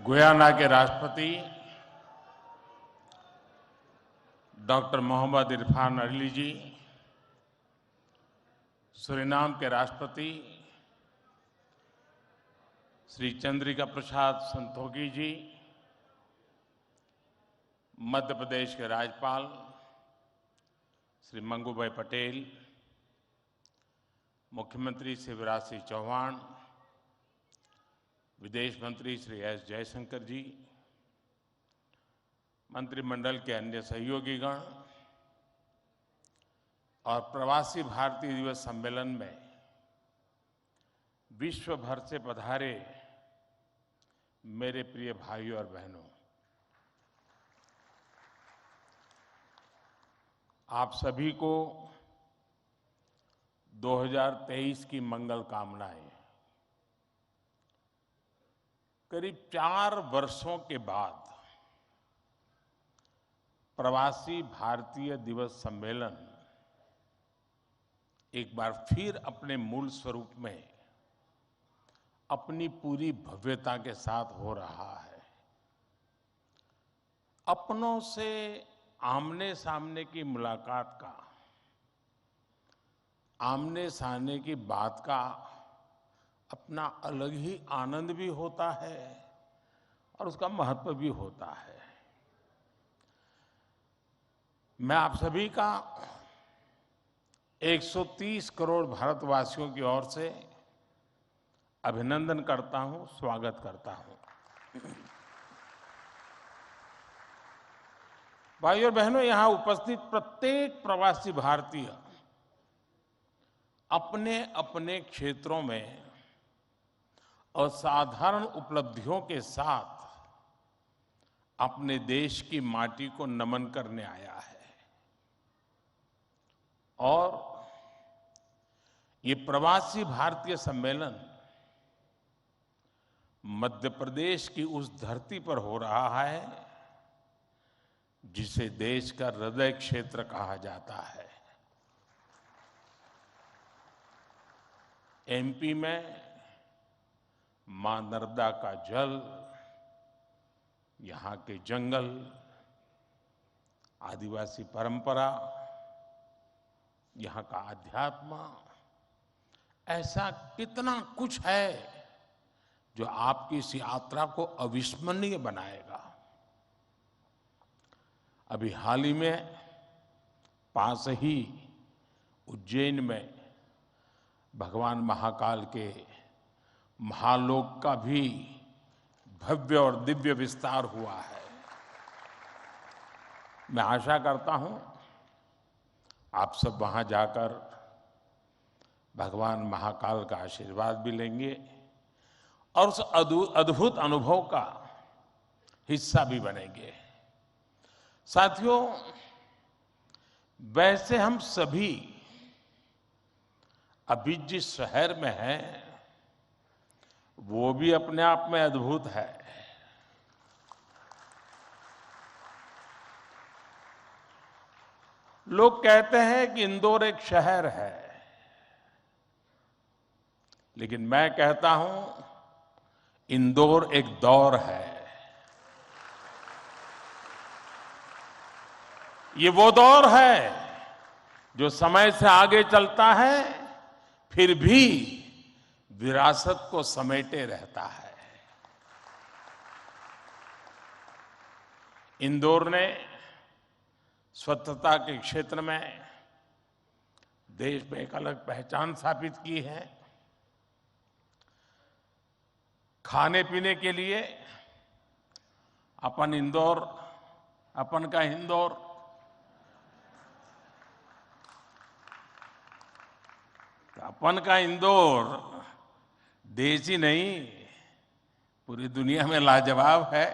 Guyana के राष्ट्रपति doctor Mohammad Irfan Ali जी, Suriname के राष्ट्रपति श्री चंद्रिका प्रसाद संतोखी जी, मध्य प्रदेश के राज्यपाल श्री मंगूभाई पटेल, मुख्यमंत्री शिवराज सिंह चौहान, विदेश मंत्री श्री एस जयशंकर जी, मंत्रिमंडल के अन्य सहयोगीगण और प्रवासी भारतीय दिवस सम्मेलन में विश्व भर से पधारे मेरे प्रिय भाइयों और बहनों, आप सभी को 2023 की मंगल कामनाएं। करीब 4 वर्षों के बाद प्रवासी भारतीय दिवस सम्मेलन एक बार फिर अपने मूल स्वरूप में अपनी पूरी भव्यता के साथ हो रहा है। अपनों से आमने सामने की मुलाकात का, आमने सामने की बात का अपना अलग ही आनंद भी होता है और उसका महत्व भी होता है। मैं आप सभी का 130 करोड़ भारतवासियों की ओर से अभिनंदन करता हूं, स्वागत करता हूं। भाइयों और बहनों, यहां उपस्थित प्रत्येक प्रवासी भारतीय अपने अपने क्षेत्रों में असाधारण उपलब्धियों के साथ अपने देश की माटी को नमन करने आया है। और ये प्रवासी भारतीय सम्मेलन मध्य प्रदेश की उस धरती पर हो रहा है जिसे देश का हृदय क्षेत्र कहा जाता है। एमपी में मां नर्मदा का जल, यहां के जंगल, आदिवासी परंपरा, यहां का अध्यात्म, ऐसा कितना कुछ है जो आपकी इस यात्रा को अविस्मरणीय बनाएगा। अभी हाल ही में पास ही उज्जैन में भगवान महाकाल के महालोक का भी भव्य और दिव्य विस्तार हुआ है। मैं आशा करता हूं आप सब वहां जाकर भगवान महाकाल का आशीर्वाद भी लेंगे और उस अद्भुत अनुभव का हिस्सा भी बनेंगे। साथियों, वैसे हम सभी अभी जिस शहर में हैं वो भी अपने आप में अद्भुत है। लोग कहते हैं कि इंदौर एक शहर है, लेकिन मैं कहता हूं इंदौर एक दौर है। ये वो दौर है जो समय से आगे चलता है फिर भी विरासत को समेटे रहता है। इंदौर ने स्वच्छता के क्षेत्र में देश में एक अलग पहचान स्थापित की है। खाने पीने के लिए अपन इंदौर, अपन का इंदौर, तो अपन का इंदौर देश ही नहीं पूरी दुनिया में लाजवाब है।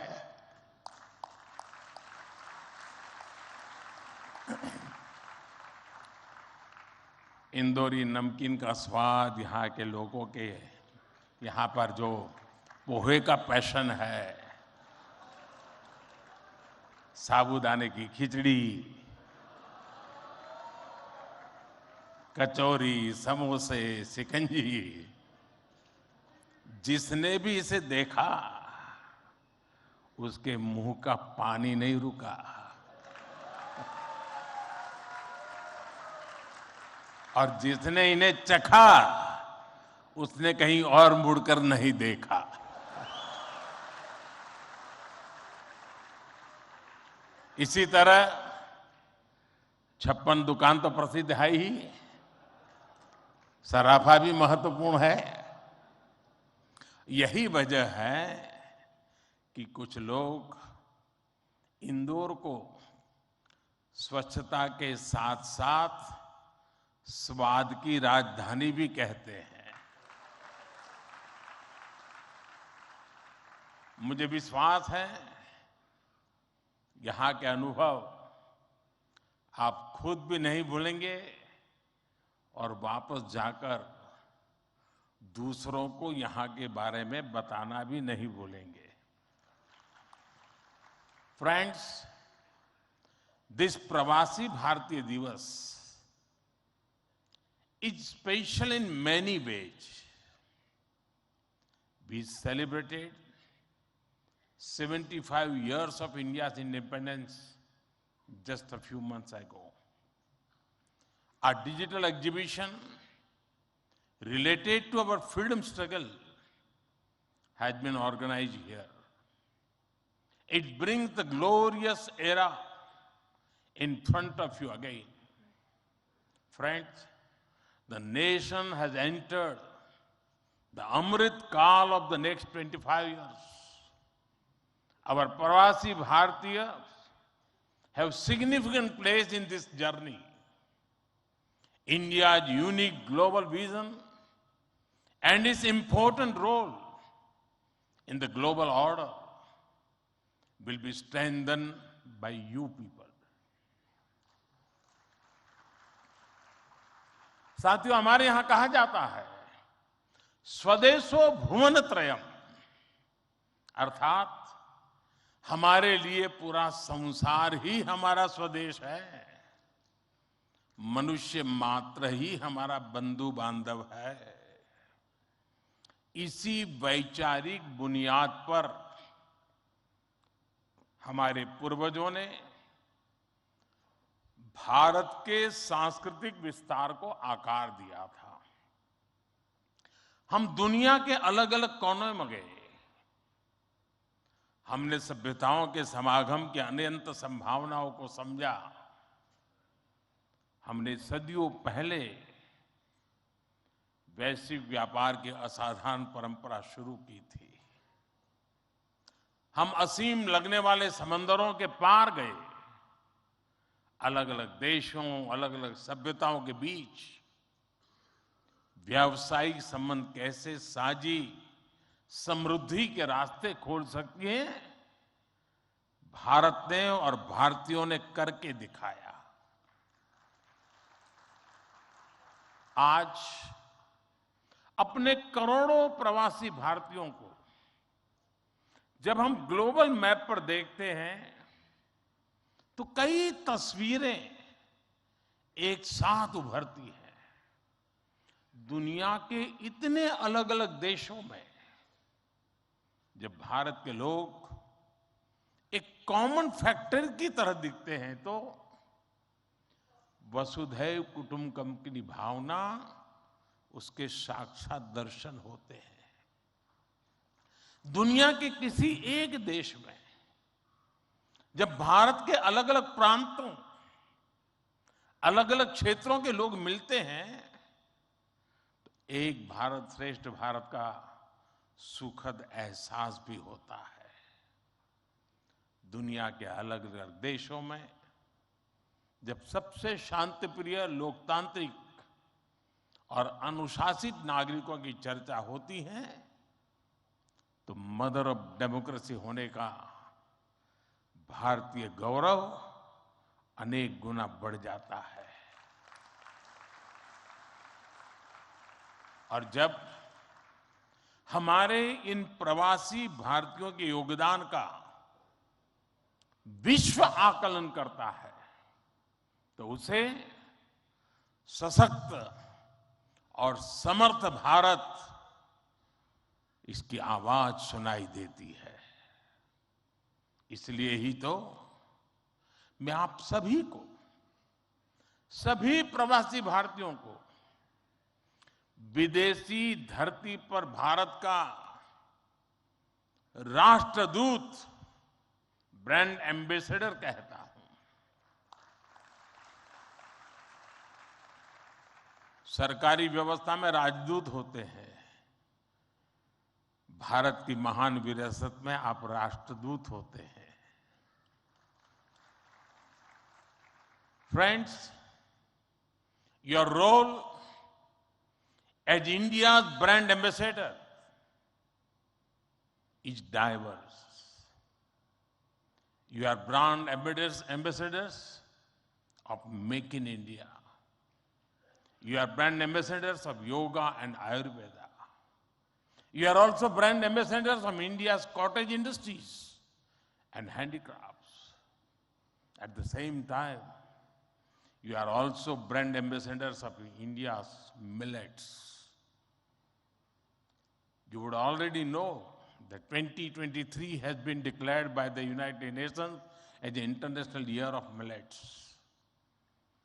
इंदौरी नमकीन का स्वाद, यहाँ के लोगों के यहाँ पर जो पोहे का पैशन है, साबूदाने की खिचड़ी, कचौरी, समोसे, शिकंजी, जिसने भी इसे देखा उसके मुंह का पानी नहीं रुका और जिसने इन्हें चखा उसने कहीं और मुड़कर नहीं देखा। इसी तरह 56 दुकान तो प्रसिद्ध है ही, सराफा भी महत्वपूर्ण है। यही वजह है कि कुछ लोग इंदौर को स्वच्छता के साथ साथ स्वाद की राजधानी भी कहते हैं। मुझे विश्वास है यहां के अनुभव आप खुद भी नहीं भूलेंगे और वापस जाकर दूसरों को यहां के बारे में बताना भी नहीं भूलेंगे। फ्रेंड्स, दिस प्रवासी भारतीय दिवस is special in many ways. We celebrated 75 years of India's independence just a few months ago. Our digital exhibition related to our freedom struggle has been organized here. It brings the glorious era in front of you again. Friends, the nation has entered the Amrit Kaal of the next 25 years. Our Pravasi Bhartiyas have significant place in this journey. India's unique global vision and its important role in the global order will be strengthened by you people. साथियों, हमारे यहां कहा जाता है स्वदेशो भुवनत्रयम्, अर्थात हमारे लिए पूरा संसार ही हमारा स्वदेश है। मनुष्य मात्र ही हमारा बंधु बांधव है। इसी वैचारिक बुनियाद पर हमारे पूर्वजों ने भारत के सांस्कृतिक विस्तार को आकार दिया था। हम दुनिया के अलग अलग कोनों में गए, हमने सभ्यताओं के समागम की अनंत संभावनाओं को समझा। हमने सदियों पहले वैश्विक व्यापार की असाधारण परंपरा शुरू की थी। हम असीम लगने वाले समंदरों के पार गए, अलग अलग देशों, अलग अलग सभ्यताओं के बीच व्यावसायिक संबंध कैसे साझी समृद्धि के रास्ते खोल सकती हैं, भारत ने और भारतीयों ने करके दिखाया। आज अपने करोड़ों प्रवासी भारतीयों को जब हम ग्लोबल मैप पर देखते हैं तो कई तस्वीरें एक साथ उभरती हैं। दुनिया के इतने अलग अलग देशों में जब भारत के लोग एक कॉमन फैक्टर की तरह दिखते हैं तो वसुधैव कुटुंबकम की भावना उसके साक्षात दर्शन होते हैं। दुनिया के किसी एक देश में जब भारत के अलग अलग प्रांतों, अलग अलग क्षेत्रों के लोग मिलते हैं तो एक भारत श्रेष्ठ भारत का सुखद एहसास भी होता है। दुनिया के अलग अलग देशों में जब सबसे शांतिप्रिय, लोकतांत्रिक और अनुशासित नागरिकों की चर्चा होती है तो मदर ऑफ डेमोक्रेसी होने का भारतीय गौरव अनेक गुना बढ़ जाता है। और जब हमारे इन प्रवासी भारतीयों के योगदान का विश्व आकलन करता है तो उसे सशक्त और समर्थ भारत, इसकी आवाज सुनाई देती है। इसलिए ही तो मैं आप सभी को, सभी प्रवासी भारतीयों को विदेशी धरती पर भारत का राष्ट्रदूत, ब्रांड एम्बेसडर कहता हूं। सरकारी व्यवस्था में राजदूत होते हैं, भारत की महान विरासत में आप राष्ट्रदूत होते हैं। Friends, your role as India's brand ambassador is diverse. You are brand ambassadors of Make in India. You are brand ambassadors of yoga and Ayurveda. You are also brand ambassadors of India's cottage industries and handicrafts. At the same time, you are also brand ambassadors of India's millets. You would already know that 2023 has been declared by the United Nations as the International Year of Millets.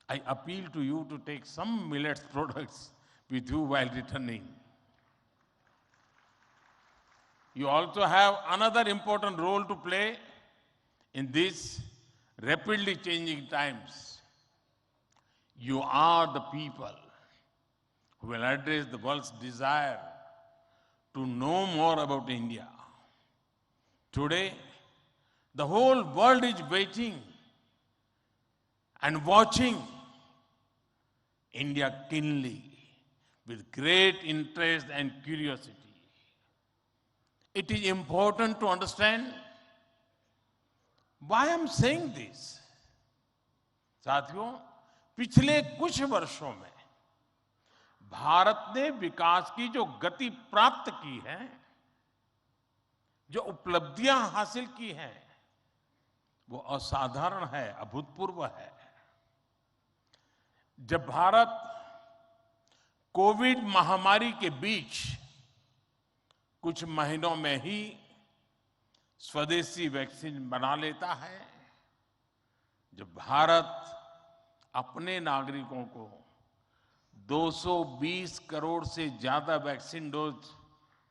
I appeal to you to take some millets products with you while returning. You also have another important role to play in these rapidly changing times. You are the people who will address the world's desire to know more about India. Today, the whole world is waiting and watching India keenly with great interest and curiosity. It is important to understand why I'm saying this. साथियों, पिछले कुछ वर्षों में भारत ने विकास की जो गति प्राप्त की है, जो उपलब्धियां हासिल की हैं, वो असाधारण है, अभूतपूर्व है। जब भारत कोविड महामारी के बीच कुछ महीनों में ही स्वदेशी वैक्सीन बना लेता है, जब भारत अपने नागरिकों को 220 करोड़ से ज्यादा वैक्सीन डोज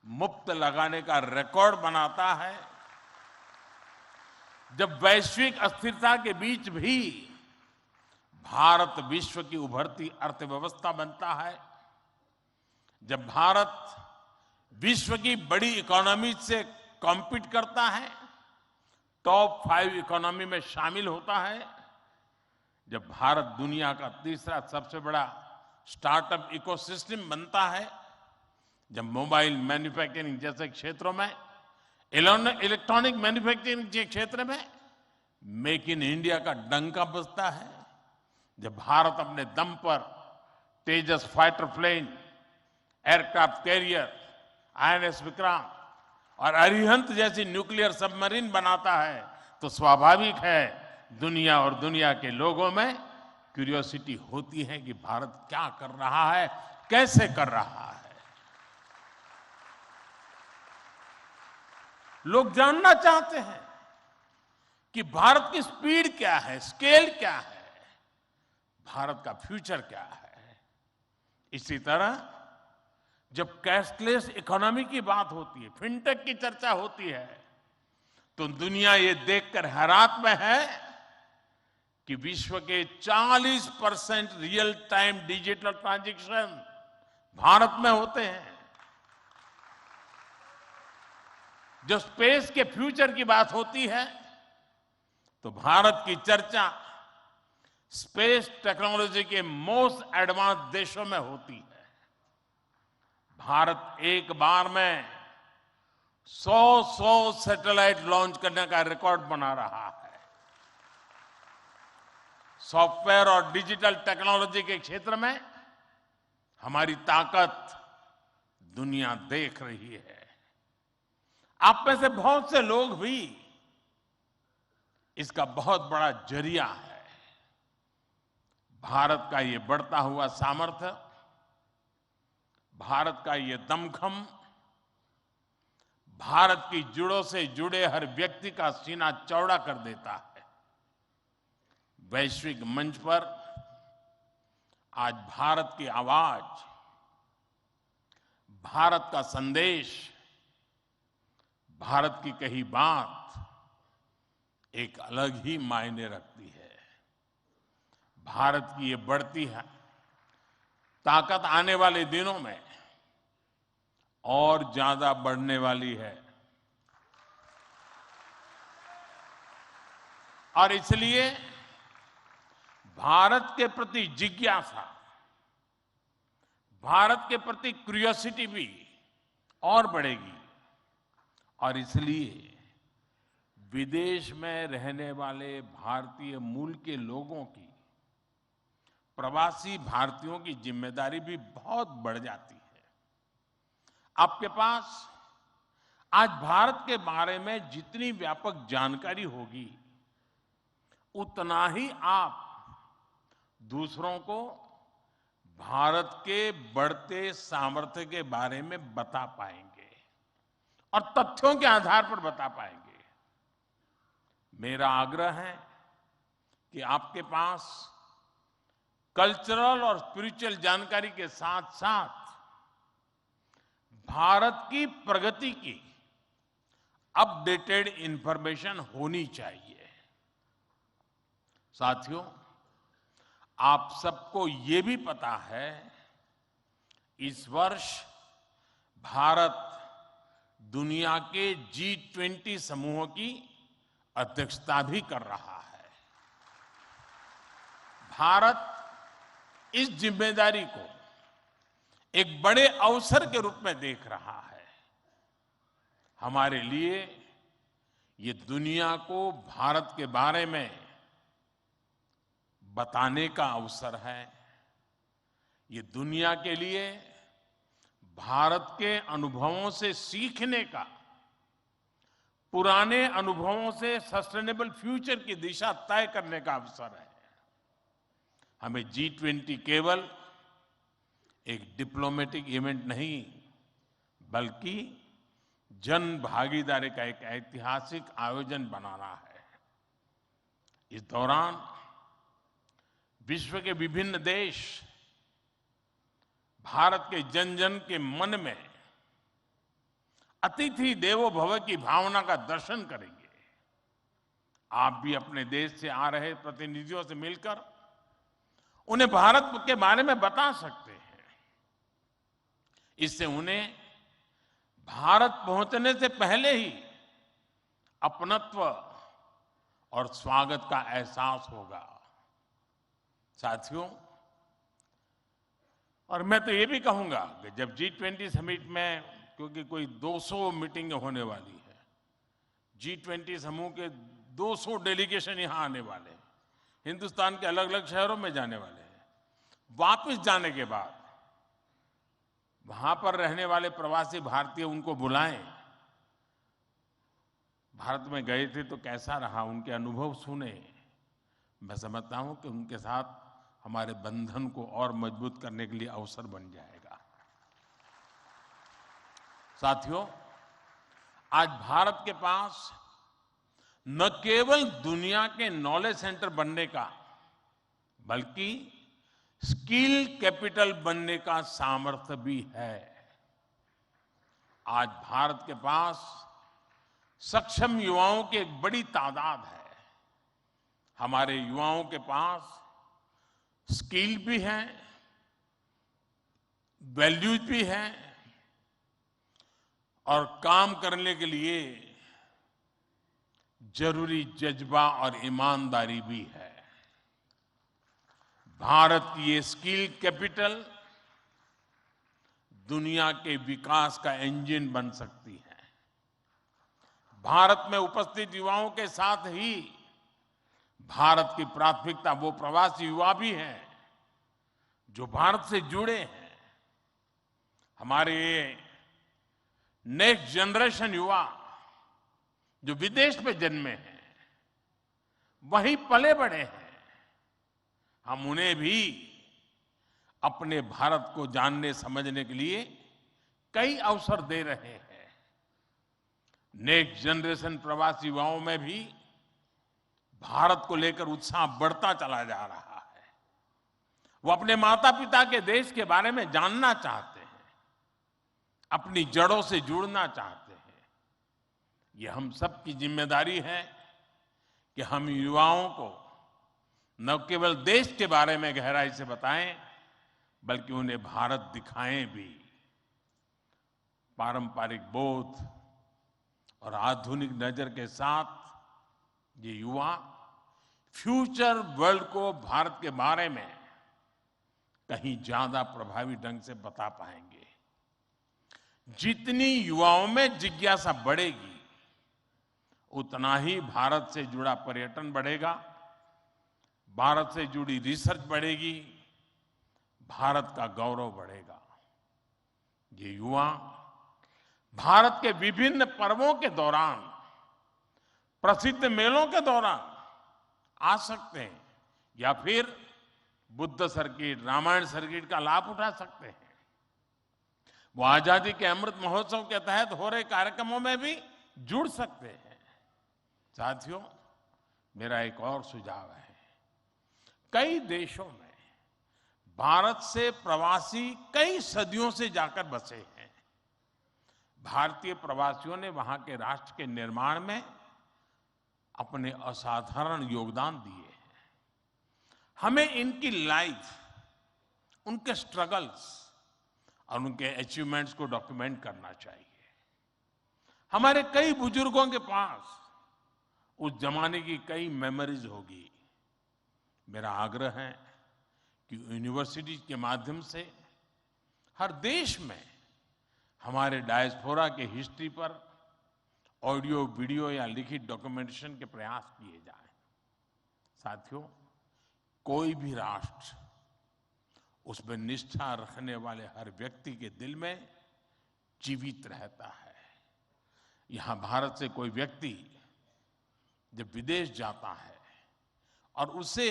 मुफ्त लगाने का रिकॉर्ड बनाता है, जब वैश्विक अस्थिरता के बीच भी भारत विश्व की उभरती अर्थव्यवस्था बनता है, जब भारत विश्व की बड़ी इकोनॉमी से कॉम्पीट करता है, टॉप 5 इकोनॉमी में शामिल होता है, जब भारत दुनिया का तीसरा सबसे बड़ा स्टार्टअप इकोसिस्टम बनता है, जब मोबाइल मैन्युफैक्चरिंग जैसे क्षेत्रों में, इलेक्ट्रॉनिक मैन्युफैक्चरिंग के क्षेत्र में मेक इन इंडिया का डंका बजता है, जब भारत अपने दम पर Tejas fighter plane, aircraft carrier, INS Vikrant और अरिहंत जैसी न्यूक्लियर सबमरीन बनाता है, तो स्वाभाविक है दुनिया और दुनिया के लोगों में क्यूरियोसिटी होती है कि भारत क्या कर रहा है, कैसे कर रहा है। लोग जानना चाहते हैं कि भारत की स्पीड क्या है, स्केल क्या है, भारत का फ्यूचर क्या है। इसी तरह जब कैशलेस इकोनॉमी की बात होती है, फिनटेक की चर्चा होती है, तो दुनिया ये देखकर हैरात में है कि विश्व के 40% real time digital transaction Bharat में होते हैं। जब स्पेस के फ्यूचर की बात होती है, तो भारत की चर्चा स्पेस टेक्नोलॉजी के मोस्ट एडवांस देशों में होती है। भारत एक बार में 100 सैटेलाइट लॉन्च करने का रिकॉर्ड बना रहा है। सॉफ्टवेयर और डिजिटल टेक्नोलॉजी के क्षेत्र में हमारी ताकत दुनिया देख रही है। आप में से बहुत से लोग भी इसका बहुत बड़ा जरिया है। भारत का ये बढ़ता हुआ सामर्थ्य, भारत का ये दमखम, भारत की जड़ों से जुड़े हर व्यक्ति का सीना चौड़ा कर देता है। वैश्विक मंच पर आज भारत की आवाज, भारत का संदेश, भारत की कही बात एक अलग ही मायने रखती है। भारत की ये बढ़ती है ताकत आने वाले दिनों में और ज्यादा बढ़ने वाली है और इसलिए भारत के प्रति जिज्ञासा, भारत के प्रति क्यूरियोसिटी भी और बढ़ेगी और इसलिए विदेश में रहने वाले भारतीय मूल के लोगों की, प्रवासी भारतीयों की जिम्मेदारी भी बहुत बढ़ जाती है। आपके पास आज भारत के बारे में जितनी व्यापक जानकारी होगी, उतना ही आप दूसरों को भारत के बढ़ते सामर्थ्य के बारे में बता पाएंगे और तथ्यों के आधार पर बता पाएंगे। मेरा आग्रह है कि आपके पास कल्चरल और स्पिरिचुअल जानकारी के साथ साथ भारत की प्रगति की अपडेटेड इंफॉर्मेशन होनी चाहिए। साथियों, आप सबको ये भी पता है, इस वर्ष भारत दुनिया के G20 समूह की अध्यक्षता भी कर रहा है। भारत इस जिम्मेदारी को एक बड़े अवसर के रूप में देख रहा है। हमारे लिए ये दुनिया को भारत के बारे में बताने का अवसर है। ये दुनिया के लिए भारत के अनुभवों से सीखने का, पुराने अनुभवों से सस्टेनेबल फ्यूचर की दिशा तय करने का अवसर है। हमें G20 केवल एक डिप्लोमेटिक इवेंट नहीं, बल्कि जन भागीदारी का एक ऐतिहासिक आयोजन बनाना है। इस दौरान विश्व के विभिन्न देश भारत के जन जन के मन में अतिथि देवो भव की भावना का दर्शन करेंगे। आप भी अपने देश से आ रहे प्रतिनिधियों से मिलकर उन्हें भारत के बारे में बता सकते हैं। इससे उन्हें भारत पहुंचने से पहले ही अपनत्व और स्वागत का एहसास होगा। साथियों, और मैं तो ये भी कहूंगा कि जब G20 समिट में, क्योंकि कोई 200 मीटिंगें होने वाली है, G20 समूह के 200 डेलीगेशन यहां आने वाले हैं, हिंदुस्तान के अलग अलग शहरों में जाने वाले हैं। वापस जाने के बाद वहां पर रहने वाले प्रवासी भारतीय उनको बुलाएं, भारत में गए थे तो कैसा रहा, उनके अनुभव सुने। मैं समझता हूं कि उनके साथ हमारे बंधन को और मजबूत करने के लिए अवसर बन जाएगा। साथियों, आज भारत के पास न केवल दुनिया के नॉलेज सेंटर बनने का, बल्कि स्किल कैपिटल बनने का सामर्थ्य भी है। आज भारत के पास सक्षम युवाओं की एक बड़ी तादाद है। हमारे युवाओं के पास स्किल भी है, वैल्यूज भी है और काम करने के लिए जरूरी जज्बा और ईमानदारी भी है। भारत की ये स्किल कैपिटल दुनिया के विकास का इंजन बन सकती है। भारत में उपस्थित युवाओं के साथ ही भारत की प्राथमिकता वो प्रवासी युवा भी हैं जो भारत से जुड़े हैं। हमारे नेक्स्ट जनरेशन युवा जो विदेश में जन्मे हैं, वहीं पले बड़े हैं, हम उन्हें भी अपने भारत को जानने समझने के लिए कई अवसर दे रहे हैं। नेक्स्ट जनरेशन प्रवासी युवाओं में भी भारत को लेकर उत्साह बढ़ता चला जा रहा है। वो अपने माता पिता के देश के बारे में जानना चाहते हैं, अपनी जड़ों से जुड़ना चाहते हैं। ये हम सबकी जिम्मेदारी है कि हम युवाओं को न केवल देश के बारे में गहराई से बताएं, बल्कि उन्हें भारत दिखाएं भी। पारंपरिक बोध और आधुनिक नजर के साथ ये युवा फ्यूचर वर्ल्ड को भारत के बारे में कहीं ज्यादा प्रभावी ढंग से बता पाएंगे। जितनी युवाओं में जिज्ञासा बढ़ेगी, उतना ही भारत से जुड़ा पर्यटन बढ़ेगा, भारत से जुड़ी रिसर्च बढ़ेगी, भारत का गौरव बढ़ेगा। ये युवा भारत के विभिन्न पर्वों के दौरान, प्रसिद्ध मेलों के दौरान आ सकते हैं या फिर बुद्ध सर्किट, रामायण सर्किट का लाभ उठा सकते हैं। वो आजादी के अमृत महोत्सव के तहत हो रहे कार्यक्रमों में भी जुड़ सकते हैं। साथियों, मेरा एक और सुझाव है। कई देशों में भारत से प्रवासी कई सदियों से जाकर बसे हैं। भारतीय प्रवासियों ने वहां के राष्ट्र के निर्माण में अपने असाधारण योगदान दिए हैं। हमें इनकी लाइफ, उनके स्ट्रगल्स और उनके अचीवमेंट्स को डॉक्यूमेंट करना चाहिए। हमारे कई बुजुर्गों के पास उस जमाने की कई मेमोरीज होगी। मेरा आग्रह है कि यूनिवर्सिटी के माध्यम से हर देश में हमारे डायस्पोरा के हिस्ट्री पर ऑडियो, वीडियो या लिखित डॉक्यूमेंटेशन के प्रयास किए जाएं। साथियों, कोई भी राष्ट्र उसमें निष्ठा रखने वाले हर व्यक्ति के दिल में जीवित रहता है। यहां भारत से कोई व्यक्ति जब विदेश जाता है और उसे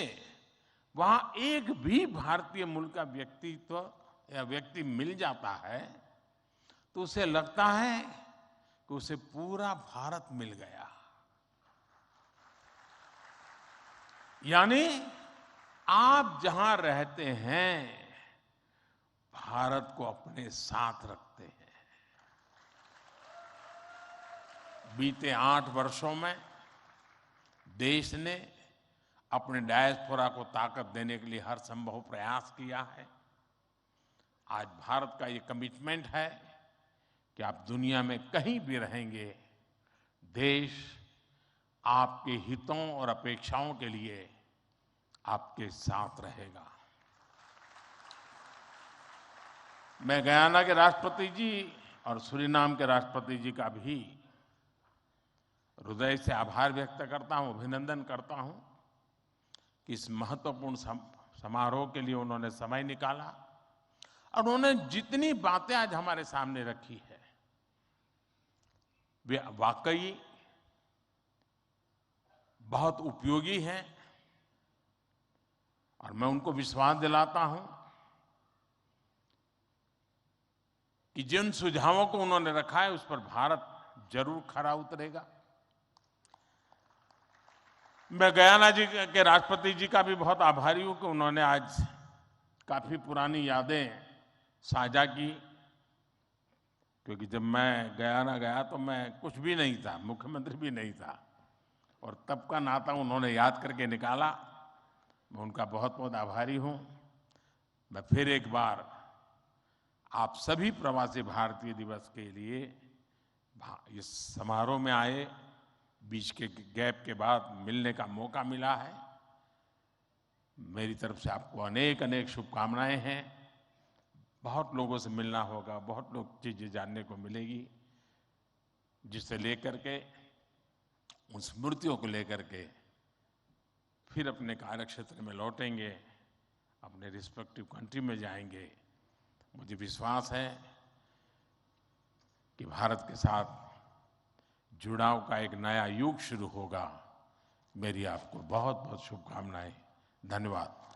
वहां एक भी भारतीय मूल का व्यक्तित्व या व्यक्ति मिल जाता है, तो उसे लगता है कि उसे पूरा भारत मिल गया। यानी आप जहां रहते हैं, भारत को अपने साथ रखते हैं। बीते 8 वर्षों में देश ने अपने डायस्पोरा को ताकत देने के लिए हर संभव प्रयास किया है। आज भारत का ये कमिटमेंट है कि आप दुनिया में कहीं भी रहेंगे, देश आपके हितों और अपेक्षाओं के लिए आपके साथ रहेगा। मैं गयाना के राष्ट्रपति जी और सूरीनाम के राष्ट्रपति जी का भी हृदय से आभार व्यक्त करता हूं, अभिनंदन करता हूं कि इस महत्वपूर्ण समारोह के लिए उन्होंने समय निकाला और उन्होंने जितनी बातें आज हमारे सामने रखी है, वे वाकई बहुत उपयोगी हैं। और मैं उनको विश्वास दिलाता हूं कि जिन सुझावों को उन्होंने रखा है, उस पर भारत जरूर खरा उतरेगा। मैं गयाना जी के राष्ट्रपति जी का भी बहुत आभारी हूं कि उन्होंने आज काफी पुरानी यादें साझा की। क्योंकि जब मैं गयाना गया तो मैं कुछ भी नहीं था, मुख्यमंत्री भी नहीं था, और तब का नाता उन्होंने याद करके निकाला। मैं उनका बहुत बहुत आभारी हूं। मैं फिर एक बार आप सभी प्रवासी भारतीय दिवस के लिए इस समारोह में आए, बीच के गैप के बाद मिलने का मौका मिला है। मेरी तरफ से आपको अनेक अनेक शुभकामनाएं हैं। बहुत लोगों से मिलना होगा, बहुत लोग चीजें जानने को मिलेगी, जिसे लेकर के, उन स्मृतियों को लेकर के फिर अपने कार्य क्षेत्र में लौटेंगे, अपने रिस्पेक्टिव कंट्री में जाएंगे। मुझे विश्वास है कि भारत के साथ जुड़ाव का एक नया युग शुरू होगा। मेरी आपको बहुत बहुत शुभकामनाएं। धन्यवाद।